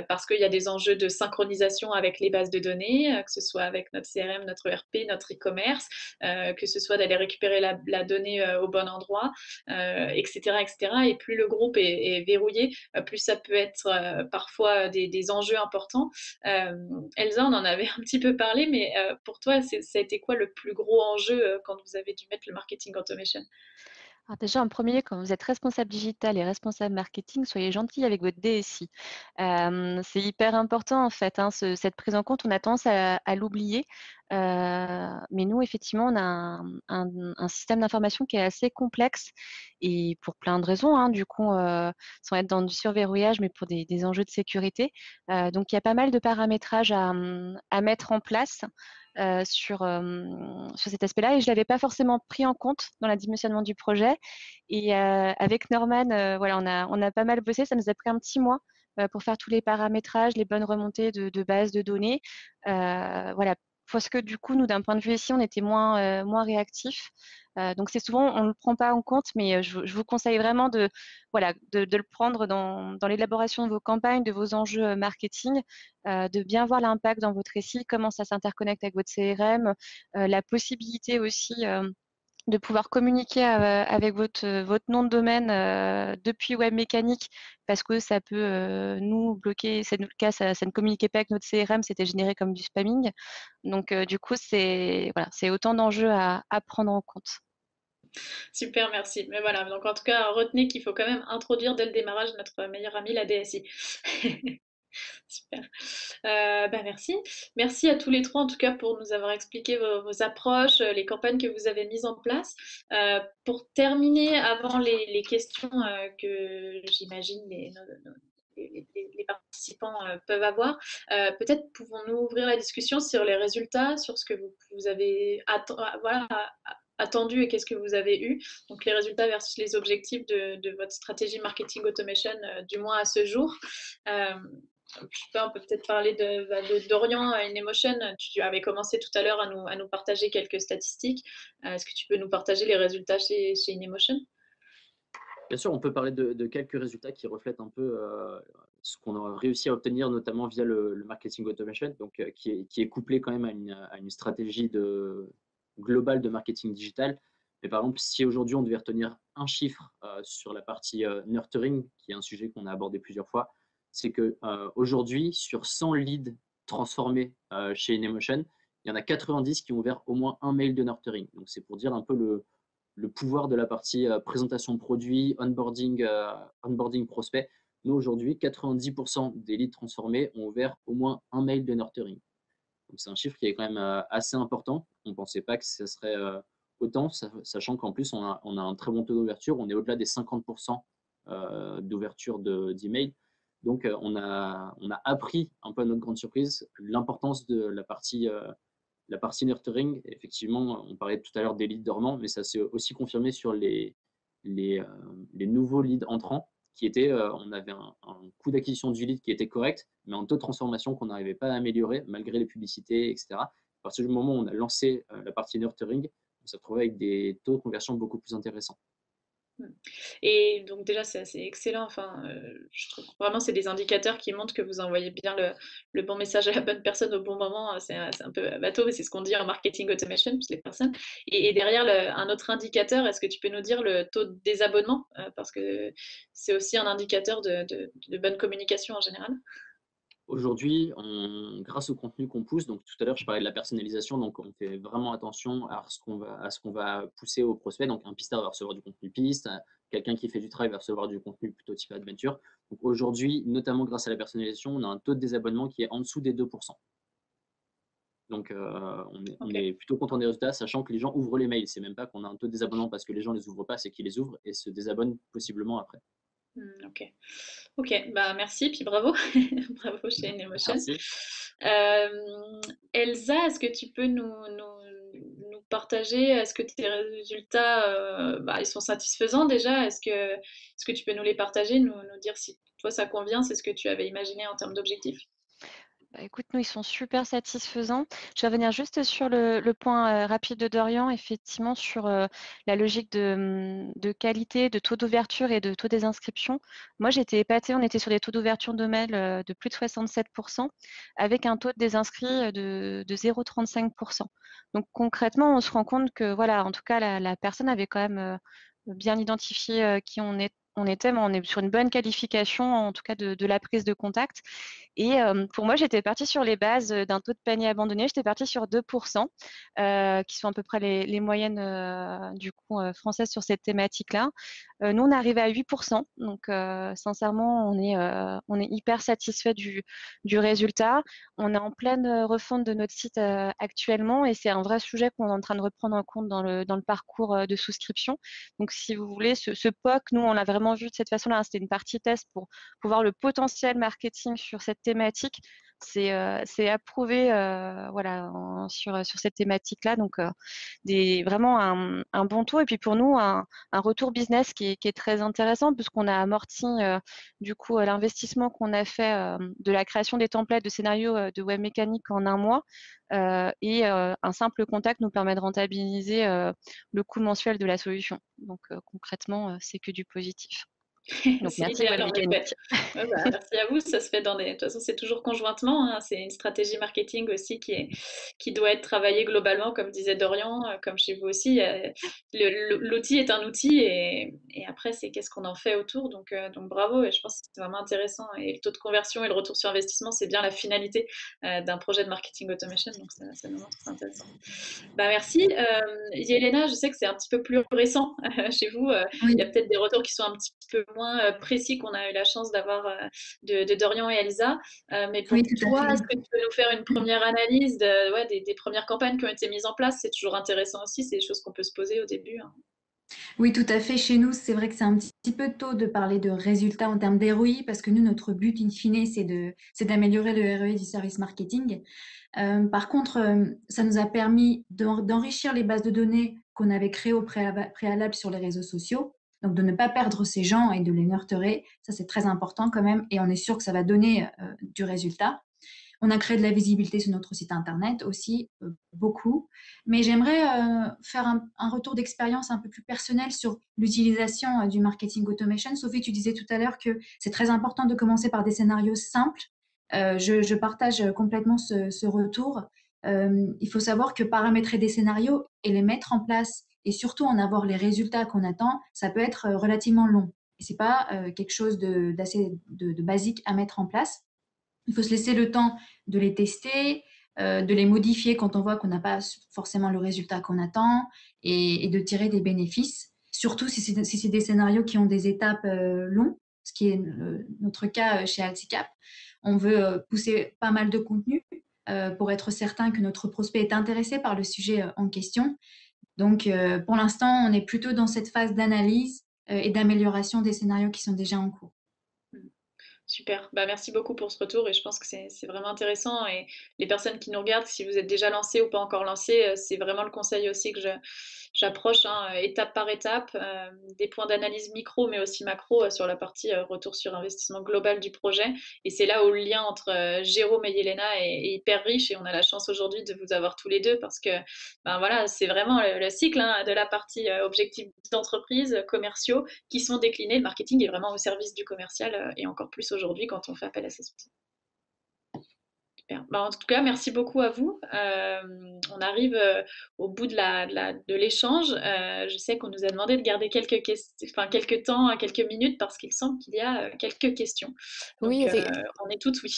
Speaker 1: parce qu'il y a des enjeux de synchronisation avec les bases de données, que ce soit avec notre CRM, notre ERP, notre e-commerce, que ce soit d'aller récupérer la donnée au bon endroit, etc., etc. Et plus le groupe est verrouillé, plus ça peut être parfois des enjeux importants. Elsa, on en avait un petit peu parlé, mais pour toi, ça a été quoi le plus gros enjeu quand vous avez dû mettre le marketing automation?
Speaker 4: Alors déjà, en premier lieu, quand vous êtes responsable digital et responsable marketing, soyez gentil avec votre DSI. C'est hyper important en fait, hein, cette prise en compte, on a tendance à l'oublier. Mais nous, effectivement, on a un système d'information qui est assez complexe et pour plein de raisons, hein, du coup, sans être dans du surverrouillage, mais pour des enjeux de sécurité. Donc, il y a pas mal de paramétrages à mettre en place sur cet aspect-là et je ne l'avais pas forcément pris en compte dans la dimensionnement du projet. Et avec Norman, voilà, on a pas mal bossé, ça nous a pris un petit mois pour faire tous les paramétrages, les bonnes remontées de bases de données. Voilà, parce que du coup, nous, d'un point de vue ici, on était moins réactifs. Donc, c'est souvent, on ne le prend pas en compte, mais je vous conseille vraiment voilà, de le prendre dans l'élaboration de vos campagnes, de vos enjeux marketing, de bien voir l'impact dans votre récit, comment ça s'interconnecte avec votre CRM, la possibilité aussi de pouvoir communiquer avec votre nom de domaine depuis Webmécanique parce que ça peut nous bloquer. C'est le cas, ça ne communiquait pas avec notre CRM, c'était généré comme du spamming. Donc, du coup, c'est voilà, autant d'enjeux à prendre en compte.
Speaker 1: Super, merci. Mais voilà, donc en tout cas, retenez qu'il faut quand même introduire dès le démarrage notre meilleure amie, la DSI. Super. Bah merci. Merci à tous les trois, en tout cas, pour nous avoir expliqué vos approches, les campagnes que vous avez mises en place. Pour terminer, avant les questions que j'imagine les participants peuvent avoir, peut-être pouvons-nous ouvrir la discussion sur les résultats, sur ce que vous avez voilà, attendu et qu'est-ce que vous avez eu. Donc les résultats versus les objectifs de votre stratégie marketing automation, du moins à ce jour. Je sais pas, on peut peut-être parler d'Orient à InMotion. Tu avais commencé tout à l'heure à nous partager quelques statistiques. Est-ce que tu peux nous partager les résultats chez InMotion?
Speaker 3: Bien sûr, on peut parler de quelques résultats qui reflètent un peu ce qu'on a réussi à obtenir, notamment via le marketing automation, donc qui est couplé quand même à une stratégie globale de marketing digital. Mais par exemple, si aujourd'hui on devait retenir un chiffre sur la partie nurturing, qui est un sujet qu'on a abordé plusieurs fois, c'est que aujourd'hui, sur 100 leads transformés chez InMotion, il y en a 90 qui ont ouvert au moins un mail de nurturing. Donc c'est pour dire un peu le pouvoir de la partie présentation de produit, onboarding prospect. Nous, aujourd'hui, 90% des leads transformés ont ouvert au moins un mail de nurturing. Donc, c'est un chiffre qui est quand même assez important. On ne pensait pas que ça serait autant, sachant qu'en plus, on a un très bon taux d'ouverture. On est au-delà des 50% d'ouverture d'email. Donc, on a appris, un peu à notre grande surprise, l'importance de la partie nurturing. Effectivement, on parlait tout à l'heure des leads dormants, mais ça s'est aussi confirmé sur les nouveaux leads entrants qui étaient, on avait un coût d'acquisition du lead qui était correct, mais un taux de transformation qu'on n'arrivait pas à améliorer malgré les publicités, etc. À partir du moment où on a lancé la partie nurturing, on s'est retrouvé avec des taux de conversion beaucoup plus intéressants.
Speaker 1: Et donc déjà, c'est assez excellent. Enfin, je trouve vraiment c'est des indicateurs qui montrent que vous envoyez bien le bon message à la bonne personne au bon moment. C'est un peu bateau, mais c'est ce qu'on dit en marketing automation, plus les personnes. Et derrière, un autre indicateur, est-ce que tu peux nous dire le taux de désabonnement? Parce que c'est aussi un indicateur de bonne communication en général.
Speaker 3: Aujourd'hui, grâce au contenu qu'on pousse, donc tout à l'heure je parlais de la personnalisation, donc on fait vraiment attention à ce qu'on va pousser au prospect. Donc un pisteur va recevoir du contenu piste, quelqu'un qui fait du travail va recevoir du contenu plutôt type adventure. Donc aujourd'hui, notamment grâce à la personnalisation, on a un taux de désabonnement qui est en dessous des 2%. Donc on est plutôt content des résultats, sachant que les gens ouvrent les mails. C'est même pas qu'on a un taux de désabonnement parce que les gens les ouvrent pas, c'est qu'ils les ouvrent et se désabonnent possiblement après.
Speaker 1: Ok. Ok, bah merci, puis bravo. Bravo chez InMotion.
Speaker 3: Merci.
Speaker 1: Elsa, est-ce que tu peux nous partager, est-ce que tes résultats, ils sont satisfaisants déjà? Est-ce que tu peux nous les partager, nous dire si toi ça convient, c'est ce que tu avais imaginé en termes d'objectifs?
Speaker 4: Bah, écoute, nous, ils sont super satisfaisants. Je vais revenir juste sur le point rapide de Dorian, effectivement, sur la logique de qualité, de taux d'ouverture et de taux des inscriptions. Moi, j'étais épatée, on était sur des taux d'ouverture de mail de plus de 67%, avec un taux de désinscrits de 0,35%. Donc concrètement, on se rend compte que, voilà, en tout cas, la personne avait quand même bien identifié qui on était, mais on est sur une bonne qualification, en tout cas de la prise de contact. Et pour moi, j'étais partie sur les bases d'un taux de panier abandonné. J'étais partie sur 2%, qui sont à peu près les moyennes du coup françaises sur cette thématique-là. Nous, on est arrivé à 8%. Donc, sincèrement, on est hyper satisfait du résultat. On est en pleine refonte de notre site actuellement et c'est un vrai sujet qu'on est en train de reprendre en compte dans le parcours de souscription. Donc, si vous voulez, ce POC, nous, on l'a vraiment vu de cette façon-là. C'était une partie test pour voir le potentiel marketing sur cette thématique. C'est approuvé voilà, sur cette thématique-là. Donc, vraiment un bon taux. Et puis pour nous, un retour business qui est très intéressant puisqu'on a amorti du coup l'investissement qu'on a fait de la création des templates de scénarios de web mécanique en un mois. Et un simple contact nous permet de rentabiliser le coût mensuel de la solution. Donc concrètement, c'est que du positif. Donc
Speaker 1: C'est
Speaker 4: merci
Speaker 1: idéal
Speaker 4: Web
Speaker 1: en effet.
Speaker 4: Mécanique.
Speaker 1: Ouais, bah, merci à vous. Ça se fait de toute façon, c'est toujours conjointement, hein. C'est une stratégie marketing aussi qui doit être travaillée globalement, comme disait Dorian, comme chez vous aussi. L'outil est un outil et après, c'est qu'est-ce qu'on en fait autour. Donc bravo. Et je pense que c'est vraiment intéressant. Et le taux de conversion et le retour sur investissement, c'est bien la finalité d'un projet de marketing automation. Donc ça nous montre que c'est intéressant. Bah, merci. Yelena, je sais que c'est un petit peu plus récent chez vous.
Speaker 5: Oui.
Speaker 1: Il y a peut-être des retours qui sont un petit peu moins précis qu'on a eu la chance d'avoir de Dorian et Elisa. Mais pour
Speaker 5: Oui, tout à
Speaker 1: toi,
Speaker 5: fait.
Speaker 1: est-ce que tu peux nous faire une première analyse des premières campagnes qui ont été mises en place? C'est toujours intéressant aussi, c'est des choses qu'on peut se poser au début, hein.
Speaker 5: Oui, tout à fait. Chez nous, c'est vrai que c'est un petit peu tôt de parler de résultats en termes d'ROI parce que nous, notre but in fine, c'est d'améliorer le ROI du service marketing. Par contre, ça nous a permis d'enrichir les bases de données qu'on avait créées au préalable sur les réseaux sociaux. Donc, de ne pas perdre ces gens et de les nurturer, ça c'est très important quand même. Et on est sûr que ça va donner du résultat. On a créé de la visibilité sur notre site internet aussi, beaucoup. Mais j'aimerais faire un retour d'expérience un peu plus personnel sur l'utilisation du marketing automation. Sophie, tu disais tout à l'heure que c'est très important de commencer par des scénarios simples. Je partage complètement ce retour. Il faut savoir que paramétrer des scénarios et les mettre en place et surtout en avoir les résultats qu'on attend, ça peut être relativement long. Et c'est pas quelque chose d'assez de basique à mettre en place. Il faut se laisser le temps de les tester, de les modifier quand on voit qu'on n'a pas forcément le résultat qu'on attend et de tirer des bénéfices. Surtout si c'est des scénarios qui ont des étapes longues, ce qui est notre cas chez Alticap. On veut pousser pas mal de contenu pour être certain que notre prospect est intéressé par le sujet en question. Donc, pour l'instant, on est plutôt dans cette phase d'analyse et d'amélioration des scénarios qui sont déjà en cours.
Speaker 1: Super, bah, merci beaucoup pour ce retour et je pense que c'est vraiment intéressant et les personnes qui nous regardent, si vous êtes déjà lancé ou pas encore lancé, c'est vraiment le conseil aussi que j'approche étape par étape, des points d'analyse micro mais aussi macro sur la partie retour sur investissement global du projet et c'est là où le lien entre Jérôme et Yelena est hyper riche et on a la chance aujourd'hui de vous avoir tous les deux parce que ben voilà, c'est vraiment le cycle de la partie objectifs d'entreprise, commerciaux qui sont déclinés. Le marketing est vraiment au service du commercial et encore plus aujourd'hui quand on fait appel à ces outils. Super. Bah, en tout cas, merci beaucoup à vous. On arrive au bout de l'échange. Je sais qu'on nous a demandé de garder quelques temps, quelques minutes, parce qu'il semble qu'il y a quelques questions. Donc,
Speaker 6: Oui,
Speaker 1: on est toutes oui.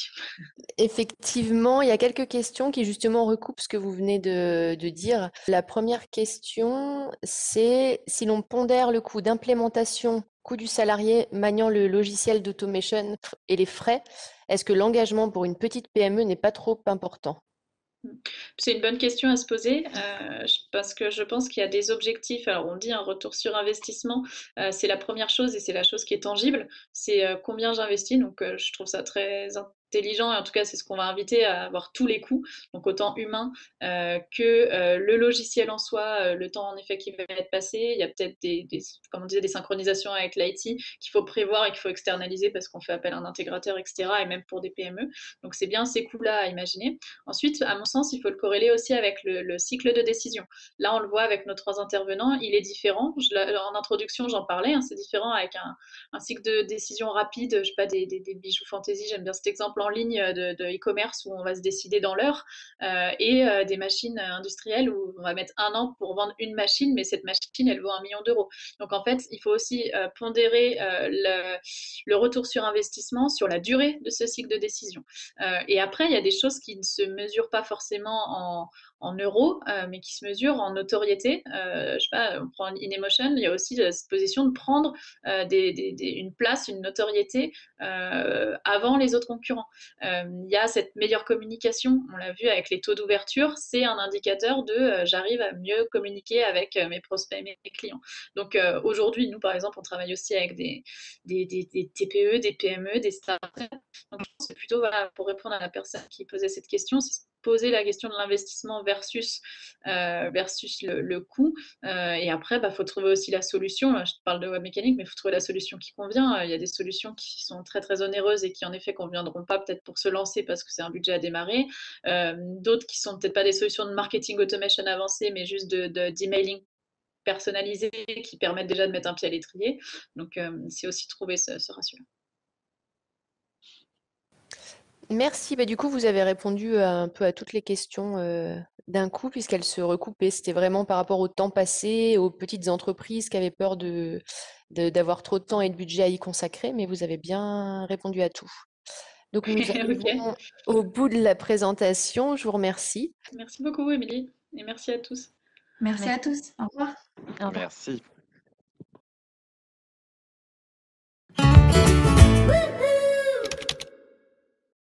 Speaker 6: effectivement, il y a quelques questions qui justement recoupent ce que vous venez de dire. La première question, c'est si l'on pondère le coût d'implémentation, coût du salarié maniant le logiciel d'automation et les frais, est-ce que l'engagement pour une petite PME n'est pas trop important?
Speaker 1: C'est une bonne question à se poser parce que je pense qu'il y a des objectifs. Alors, on dit un retour sur investissement, c'est la première chose et c'est la chose qui est tangible. C'est combien j'investis. Donc, je trouve ça très intelligent et en tout cas, c'est ce qu'on va inviter à avoir tous les coûts, donc autant humain que le logiciel en soi, le temps en effet qui va être passé. Il y a peut-être comme on disait, des synchronisations avec l'IT qu'il faut prévoir et qu'il faut externaliser parce qu'on fait appel à un intégrateur, etc. et même pour des PME. Donc, c'est bien ces coûts-là à imaginer. Ensuite, à mon sens, il faut le corréler aussi avec le cycle de décision. Là, on le voit avec nos 3 intervenants, il est différent. En introduction, j'en parlais, c'est différent avec un cycle de décision rapide, je sais pas, des bijoux fantasy, j'aime bien cet exemple en ligne de e-commerce où on va se décider dans l'heure, et des machines industrielles où on va mettre 1 an pour vendre une machine, mais cette machine, elle vaut 1 million d'euros. Donc en fait, il faut aussi pondérer le retour sur investissement sur la durée de ce cycle de décision. Et après, il y a des choses qui ne se mesurent pas forcément en euros, mais qui se mesurent en notoriété. Je sais pas, on prend InEmotion, il y a aussi cette position de prendre une place, une notoriété avant les autres concurrents. Il y a cette meilleure communication, on l'a vu avec les taux d'ouverture, c'est un indicateur de j'arrive à mieux communiquer avec mes prospects, mes clients. Donc aujourd'hui, nous par exemple, on travaille aussi avec des TPE, des PME, des startups. Donc je pense que plutôt voilà, pour répondre à la personne qui posait cette question, c'est poser la question de l'investissement versus le coût. Et après, faut trouver aussi la solution. Là, je te parle de web mécanique, mais il faut trouver la solution qui convient. Il y a des solutions qui sont très, très onéreuses et qui, en effet, conviendront pas peut-être pour se lancer parce que c'est un budget à démarrer. D'autres qui sont peut-être pas des solutions de marketing automation avancées, mais juste d'emailing personnalisé qui permettent déjà de mettre un pied à l'étrier. Donc, c'est aussi trouver ce ratio-là.
Speaker 6: Merci. Du coup, vous avez répondu un peu à toutes les questions d'un coup, puisqu'elles se recoupaient. C'était vraiment par rapport au temps passé, aux petites entreprises qui avaient peur d'avoir trop de temps et de budget à y consacrer, mais vous avez bien répondu à tout. Donc, nous arrivons au bout de la présentation. Je vous remercie.
Speaker 1: Merci beaucoup, Émilie, et merci à tous.
Speaker 5: Merci à tous. Au revoir.
Speaker 2: Merci.